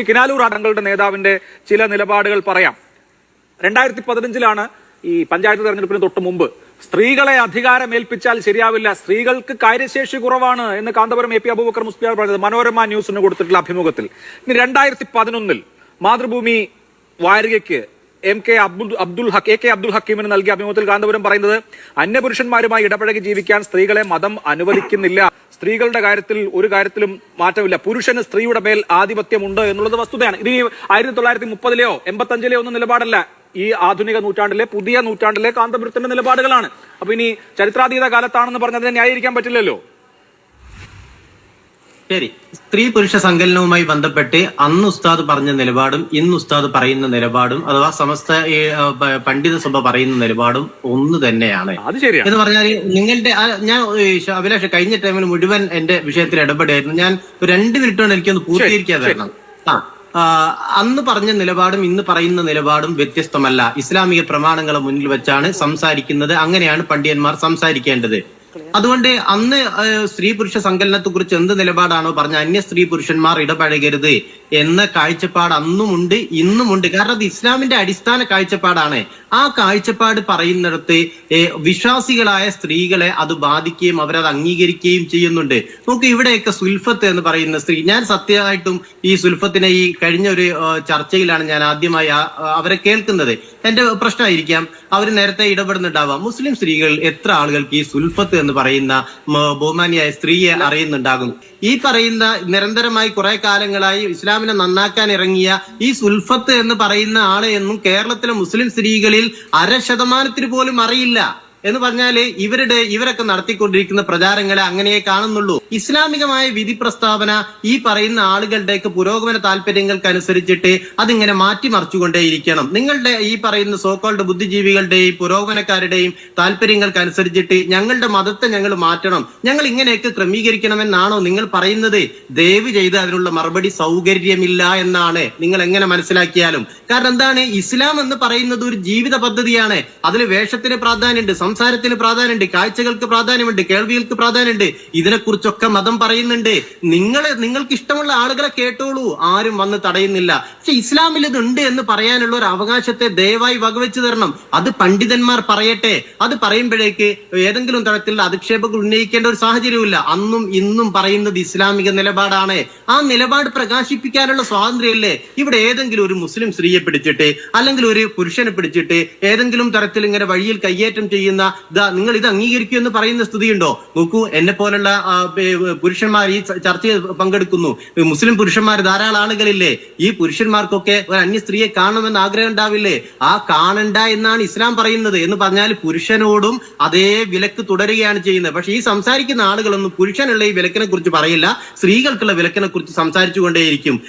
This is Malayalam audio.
കിനാലൂർ തങ്ങളുടെ നേതാവിന്റെ ചില നിലപാടുകൾ പറയാം. 2015 ഈ പഞ്ചായത്ത് തെരഞ്ഞെടുപ്പിന് തൊട്ട് മുമ്പ് സ്ത്രീകളെ അധികാരമേൽപ്പിച്ചാൽ ശരിയാവില്ല, സ്ത്രീകൾക്ക് കാര്യശേഷി കുറവാണ് എന്ന് കാന്തപുരം എ പി അബൂബക്കർ മുസ്ലിയാർ പറഞ്ഞത് മനോരമ ന്യൂസിന് കൊടുത്തിട്ടുള്ള അഭിമുഖത്തിൽ. ഇനി 2011 മാതൃഭൂമി വാരികയ്ക്ക് എ കെ അബ്ദുൽ ഹക്കീമിന് നൽകിയ അഭിമുഖത്തിൽ കാന്തപുരം പറയുന്നത് അന്യപുരുഷന്മാരുമായി ഇടപഴകി ജീവിക്കാൻ സ്ത്രീകളെ മതം അനുവദിക്കുന്നില്ല, സ്ത്രീകളുടെ കാര്യത്തിൽ ഒരു കാര്യത്തിലും മാറ്റമില്ല, പുരുഷന് സ്ത്രീയുടെ മേൽ ആധിപത്യമുണ്ട് എന്നുള്ളത് വസ്തുതയാണ്. ഇത് 1930-ലെയോ 85-ലെയോ ഒന്നും നിലപാടല്ല, ഈ ആധുനിക നൂറ്റാണ്ടിലെ പുതിയ നൂറ്റാണ്ടിലെ കാന്തപുരത്തിന്റെ നിലപാടുകളാണ്. അപ്പൊ ഇനി ചരിത്രാതീത കാലത്താണെന്ന് പറഞ്ഞതിനെ ന്യായീകരിക്കാൻ പറ്റില്ലല്ലോ. ശരി, സ്ത്രീ പുരുഷ സങ്കലനവുമായി ബന്ധപ്പെട്ട് അന്ന് ഉസ്താദ് പറഞ്ഞ നിലപാടും ഇന്ന് ഉസ്താദ് പറയുന്ന നിലപാടും അഥവാ സമസ്ത പണ്ഡിത സഭ പറയുന്ന നിലപാടും ഒന്ന് തന്നെയാണ് എന്ന് പറഞ്ഞാൽ നിങ്ങളുടെ ഞാൻ അഭിലാഷ് കഴിഞ്ഞ ടൈമിൽ മുഴുവൻ എന്റെ വിഷയത്തിൽ ഇടപെടായിരുന്നു. ഞാൻ 2 മിനിറ്റ് കൊണ്ട് എനിക്കൊന്ന് പൂർത്തീകരിക്കാതെ വരണം. അന്ന് പറഞ്ഞ നിലപാടും ഇന്ന് പറയുന്ന നിലപാടും വ്യത്യസ്തമല്ല. ഇസ്ലാമിക പ്രമാണങ്ങളെ മുന്നിൽ വെച്ചാണ് സംസാരിക്കുന്നത്. അങ്ങനെയാണ് പണ്ഡിതന്മാർ സംസാരിക്കേണ്ടത്. അതുകൊണ്ട് അന്ന് സ്ത്രീ പുരുഷ സങ്കലനത്തെ കുറിച്ച് എന്ത് നിലപാടാണോ പറഞ്ഞ അന്യ സ്ത്രീ പുരുഷന്മാർ ഇടപഴകരുത് എന്ന കാഴ്ചപ്പാട് അന്നുമുണ്ട് ഇന്നുമുണ്ട്. കാരണം അത് ഇസ്ലാമിന്റെ അടിസ്ഥാന കാഴ്ചപ്പാടാണ്. ആ കാഴ്ചപ്പാട് പറയുന്നിടത്ത് വിശ്വാസികളായ സ്ത്രീകളെ അത് ബാധിക്കുകയും അവരത് അംഗീകരിക്കുകയും ചെയ്യുന്നുണ്ട്. നമുക്ക് ഇവിടെയൊക്കെ സുൽഫത്ത് എന്ന് പറയുന്ന സ്ത്രീ, ഞാൻ സത്യമായിട്ടും ഈ സുൽഫത്തിനെ ഈ കഴിഞ്ഞ ഒരു ചർച്ചയിലാണ് ഞാൻ ആദ്യമായി അവരെ കേൾക്കുന്നത്. എന്റെ പ്രശ്നമായിരിക്കാം, അവർ നേരത്തെ ഇടപെടുന്നുണ്ടാവാം. മുസ്ലിം സ്ത്രീകൾ എത്ര ആളുകൾക്ക് ഈ സുൽഫത്ത് എന്ന് പറയുന്ന ബഹുമാനിയായ സ്ത്രീയെ അറിയുന്നുണ്ടാകും? ഈ പറയുന്ന നിരന്തരമായി കുറെ കാലങ്ങളായി ഇസ്ലാമിനെ നന്നാക്കാൻ ഇറങ്ങിയ ഈ സുൽഫത്ത് എന്ന് പറയുന്ന ആളെ എന്നും കേരളത്തിലെ മുസ്ലിം സ്ത്രീകളിൽ 0.5% പോലും അറിയില്ല എന്ന് പറഞ്ഞാല് ഇവരൊക്കെ നടത്തിക്കൊണ്ടിരിക്കുന്ന പ്രചാരങ്ങളെ അങ്ങനെയേ കാണുന്നുള്ളൂ. ഇസ്ലാമികമായ വിധി പ്രസ്താവന ഈ പറയുന്ന ആളുകളുടെയൊക്കെ പുരോഗമന താല്പര്യങ്ങൾക്കനുസരിച്ചിട്ട് അതിങ്ങനെ മാറ്റിമറിച്ചുകൊണ്ടേയിരിക്കണം. നിങ്ങളുടെ ഈ പറയുന്ന സോക്കോൾഡ് ബുദ്ധിജീവികളുടെയും പുരോഗമനക്കാരുടെയും താല്പര്യങ്ങൾക്കനുസരിച്ചിട്ട് ഞങ്ങളുടെ മതത്തെ ഞങ്ങൾ മാറ്റണം, ഞങ്ങൾ ഇങ്ങനെയൊക്കെ ക്രമീകരിക്കണമെന്നാണോ നിങ്ങൾ പറയുന്നത്? ദയവ് ചെയ്ത് അതിനുള്ള മറുപടി സൗകര്യമില്ല എന്നാണ് നിങ്ങൾ എങ്ങനെ മനസ്സിലാക്കിയാലും. കാരണം എന്താണ്, ഇസ്ലാം എന്ന് പറയുന്നത് ഒരു ജീവിത പദ്ധതിയാണ്. അതിൽ വേഷത്തിന് പ്രാധാന്യമുണ്ട്, സംസാരത്തിന് പ്രാധാന്യമുണ്ട്, കാഴ്ചകൾക്ക് പ്രാധാന്യമുണ്ട്, കേൾവികൾക്ക് പ്രാധാന്യമുണ്ട്. ഇതിനെക്കുറിച്ചൊക്കെ മതം പറയുന്നുണ്ട്. നിങ്ങൾക്ക് ഇഷ്ടമുള്ള ആളുകളെ കേട്ടോളൂ, ആരും വന്ന് തടയുന്നില്ല. പക്ഷെ ഇസ്ലാമിൽ ഇതുണ്ട് എന്ന് പറയാനുള്ള ഒരു അവകാശത്തെ ദയവായി വകവെച്ചു തരണം. അത് പണ്ഡിതന്മാർ പറയട്ടെ. അത് പറയുമ്പോഴേക്ക് ഏതെങ്കിലും തരത്തിലുള്ള അധിക്ഷേപങ്ങൾ ഉന്നയിക്കേണ്ട ഒരു സാഹചര്യമില്ല. അന്നും ഇന്നും പറയുന്നത് ഇസ്ലാമിക നിലപാടാണ്. ആ നിലപാട് പ്രകാശിപ്പിക്കാനുള്ള സ്വാതന്ത്ര്യമല്ലേ ഇവിടെ ഏതെങ്കിലും ഒരു മുസ്ലിം സ്ത്രീയെ പിടിച്ചിട്ട് അല്ലെങ്കിൽ ഒരു പുരുഷനെ പിടിച്ചിട്ട് ഏതെങ്കിലും തരത്തിൽ ഇങ്ങനെ വഴിയിൽ കയ്യേറ്റം ചെയ്യുന്ന നിങ്ങൾ ഇത് അംഗീകരിക്കൂ എന്ന് പറയുന്ന സ്ഥിതിയുണ്ടോ? നോക്കൂ, എന്നെ പോലുള്ള പുരുഷന്മാർ ഈ ചർച്ചയിൽ പങ്കെടുക്കുന്നു. മുസ്ലിം പുരുഷന്മാർ ധാരാളം ആളുകളില്ലേ? ഈ പുരുഷന്മാർക്കൊക്കെ ഒരു അന്യ സ്ത്രീയെ കാണണമെന്ന് ആഗ്രഹം ഉണ്ടാവില്ലേ? ആ കാണണ്ട എന്നാണ് ഇസ്ലാം പറയുന്നത്. എന്ന് പറഞ്ഞാൽ പുരുഷനോടും അതേ വിലക്ക് തുടരുകയാണ് ചെയ്യുന്നത്. പക്ഷെ ഈ സംസാരിക്കുന്ന ആളുകളൊന്നും പുരുഷനുള്ള ഈ വിലക്കിനെ കുറിച്ച് പറയില്ല, സ്ത്രീകൾക്കുള്ള വിലക്കിനെ കുറിച്ച് സംസാരിച്ചു കൊണ്ടേയിരിക്കും.